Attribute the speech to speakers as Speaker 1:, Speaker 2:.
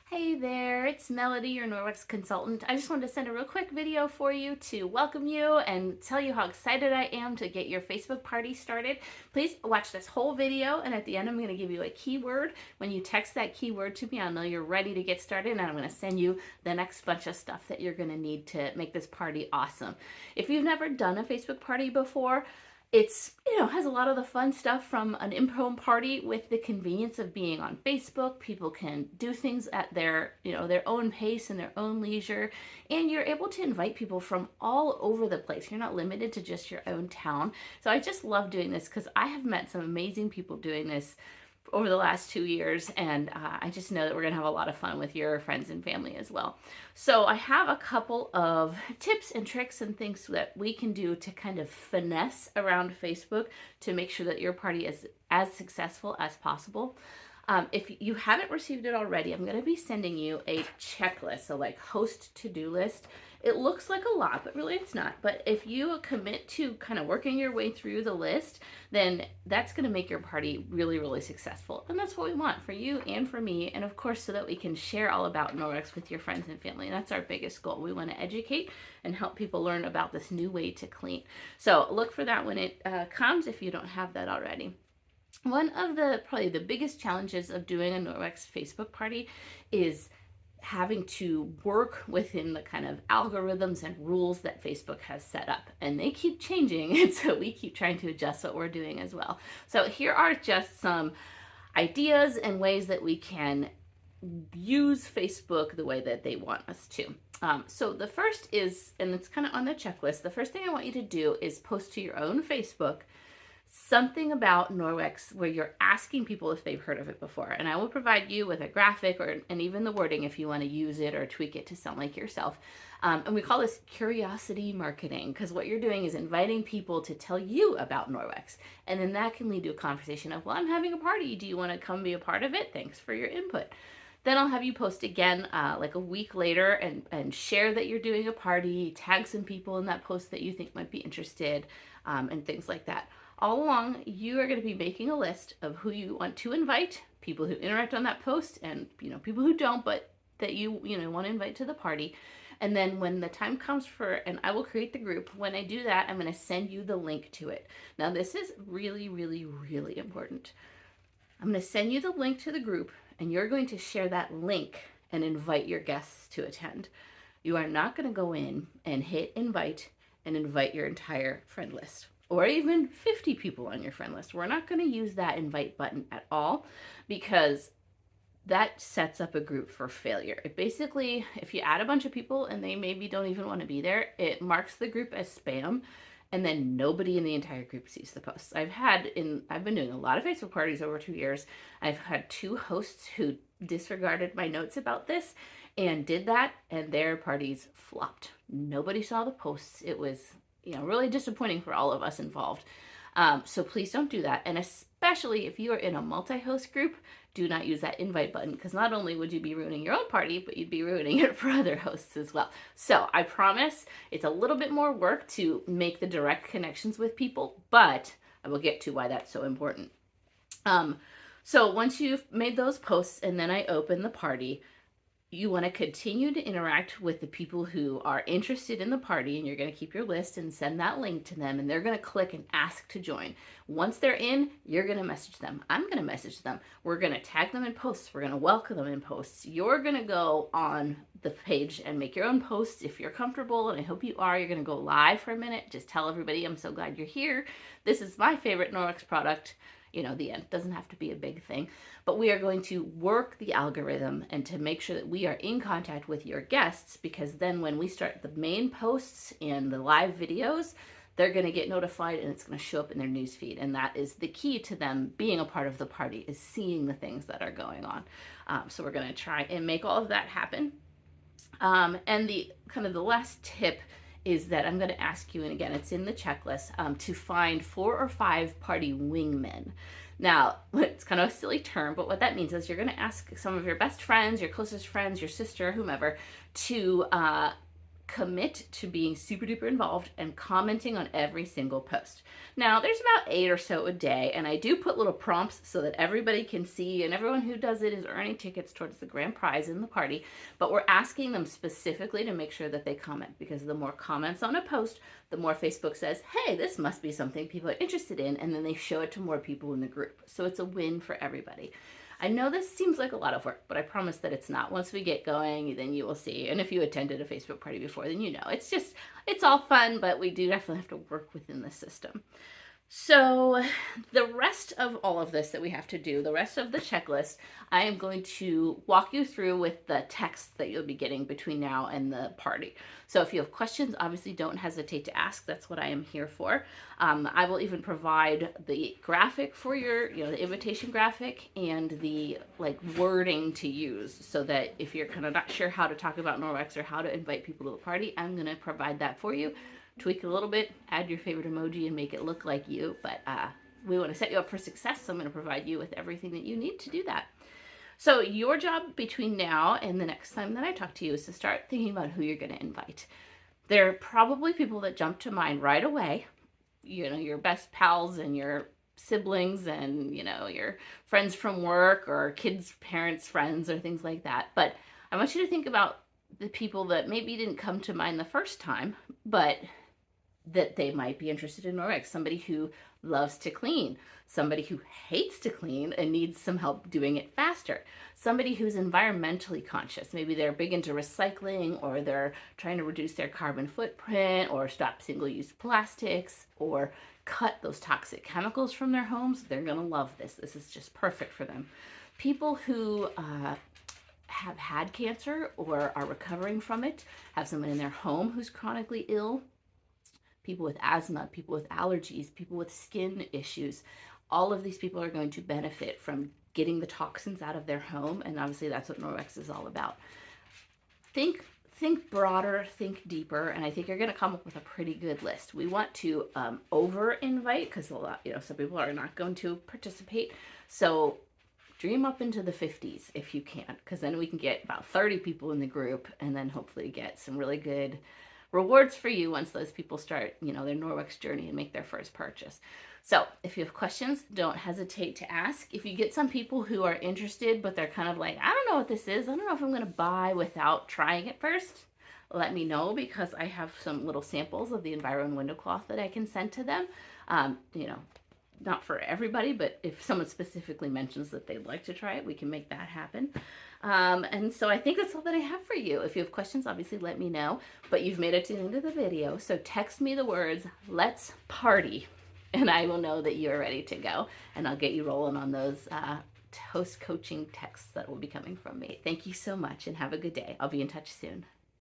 Speaker 1: Hey there, it's Melody, your Norwex consultant. I just wanted to send a real quick video for you to welcome you and tell you how excited I am to get your Facebook party started. Please watch this whole video, and at the end I'm going to give you a keyword. When you text that keyword to me, I'll know you're ready to get started, and I'm going to send you the next bunch of stuff that you're going to need to make this party awesome. If you've never done a Facebook party before, it's, has a lot of the fun stuff from an in-home party with the convenience of being on Facebook. People can do things at their own pace and their own leisure, and you're able to invite people from all over the place. You're not limited to just your own town. So I just love doing this because I have met some amazing people doing this over the last 2 years, and I just know that we're gonna have a lot of fun with your friends and family as well. So I have a couple of tips and tricks and things that we can do to kind of finesse around Facebook to make sure that your party is as successful as possible. If you haven't received it already, I'm going to be sending you a checklist, so like host to-do list. It looks like a lot, but really it's not. But if you commit to kind of working your way through the list, then that's going to make your party really, really successful. And that's what we want for you and for me, and of course so that we can share all about Norwex with your friends and family. And that's our biggest goal. We want to educate and help people learn about this new way to clean. So look for that when it comes if you don't have that already. One of probably the biggest challenges of doing a Norwex Facebook party is having to work within the kind of algorithms and rules that Facebook has set up, and they keep changing, and so we keep trying to adjust what we're doing as well. So here are just some ideas and ways that we can use Facebook the way that they want us to. So the first is, and it's kind of on the checklist, the first thing I want you to do is post to your own Facebook something about Norwex where you're asking people if they've heard of it before. And I will provide you with a graphic and even the wording if you want to use it or tweak it to sound like yourself. And we call this curiosity marketing, because what you're doing is inviting people to tell you about Norwex. And then that can lead to a conversation of, well, I'm having a party. Do you want to come be a part of it? Thanks for your input. Then I'll have you post again like a week later and share that you're doing a party, tag some people in that post that you think might be interested, and things like that. All along, you are going to be making a list of who you want to invite, people who interact on that post, and people who don't, but that you want to invite to the party. And then when the time comes and I will create the group. When I do that, I'm going to send you the link to it. Now, this is really, really, really important. I'm going to send you the link to the group, and you're going to share that link and invite your guests to attend. You are not going to go in and hit invite and invite your entire friend list, or even 50 people on your friend list. We're not going to use that invite button at all, because that sets up a group for failure. It basically, if you add a bunch of people and they maybe don't even want to be there, it marks the group as spam, and then nobody in the entire group sees the posts. I've been doing a lot of Facebook parties over 2 years. I've had 2 hosts who disregarded my notes about this and did that, and their parties flopped. Nobody saw the posts. It was really disappointing for all of us involved. So please don't do that. And especially if you are in a multi-host group, do not use that invite button, because not only would you be ruining your own party, but you'd be ruining it for other hosts as well. So I promise it's a little bit more work to make the direct connections with people, but I will get to why that's so important. So once you've made those posts and then I open the party, you want to continue to interact with the people who are interested in the party, and you're going to keep your list and send that link to them, and they're going to click and ask to join. Once they're in, you're going to message them. I'm going to message them. We're going to tag them in posts. We're going to welcome them in posts. You're going to go on the page and make your own posts if you're comfortable, and I hope you are. You're going to go live for a minute. Just tell everybody, I'm so glad you're here. This is my favorite Norwex product. The end. Doesn't have to be a big thing, but we are going to work the algorithm and to make sure that we are in contact with your guests, because then when we start the main posts and the live videos, they're going to get notified and it's going to show up in their newsfeed. And that is the key to them being a part of the party, is seeing the things that are going on. So we're going to try and make all of that happen. And the last tip is that I'm going to ask you, and again, it's in the checklist, to find 4 or 5 party wingmen. Now, it's kind of a silly term, but what that means is you're going to ask some of your best friends, your closest friends, your sister, whomever, to commit to being super duper involved and commenting on every single post. Now, there's about 8 or so a day, and I do put little prompts so that everybody can see, and everyone who does it is earning tickets towards the grand prize in the party. But we're asking them specifically to make sure that they comment, because the more comments on a post, the more Facebook says, hey, this must be something people are interested in, and then they show it to more people in the group. So it's a win for everybody. I know this seems like a lot of work, but I promise that it's not. Once we get going, then you will see. And if you attended a Facebook party before, then you know. It's all fun, but we do definitely have to work within the system. So the rest of all of this that we have to do, the rest of the checklist, I am going to walk you through with the text that you'll be getting between now and the party. So if you have questions, obviously don't hesitate to ask. That's what I am here for. I will even provide the graphic for your, the invitation graphic and the wording to use, so that if you're kind of not sure how to talk about Norwex or how to invite people to the party, I'm going to provide that for you. Tweak it a little bit, add your favorite emoji and make it look like you, but we want to set you up for success, so I'm going to provide you with everything that you need to do that. So your job between now and the next time that I talk to you is to start thinking about who you're going to invite. There are probably people that jump to mind right away, your best pals and your siblings and, your friends from work or kids' parents' friends or things like that. But I want you to think about the people that maybe didn't come to mind the first time, but that they might be interested in Norwex. Somebody who loves to clean, somebody who hates to clean and needs some help doing it faster, somebody who's environmentally conscious. Maybe they're big into recycling, or they're trying to reduce their carbon footprint, or stop single-use plastics, or cut those toxic chemicals from their homes. They're gonna love this. This is just perfect for them. People who have had cancer or are recovering from it, have someone in their home who's chronically ill, people with asthma, people with allergies, people with skin issues. All of these people are going to benefit from getting the toxins out of their home, and obviously that's what Norwex is all about. Think broader, think deeper, and I think you're going to come up with a pretty good list. We want to over-invite, because some people are not going to participate. So dream up into the 50s if you can, because then we can get about 30 people in the group, and then hopefully get some really good rewards for you once those people start, their Norwex journey and make their first purchase. So if you have questions, don't hesitate to ask. If you get some people who are interested, but they're kind of like, I don't know what this is, I don't know if I'm going to buy without trying it first, let me know, because I have some little samples of the Environ window cloth that I can send to them. Not for everybody, but if someone specifically mentions that they'd like to try it, we can make that happen. And so I think that's all that I have for you. If you have questions, obviously let me know, but you've made it to the end of the video. So text me the words, let's party, and I will know that you're ready to go, and I'll get you rolling on those host coaching texts that will be coming from me. Thank you so much, and have a good day. I'll be in touch soon.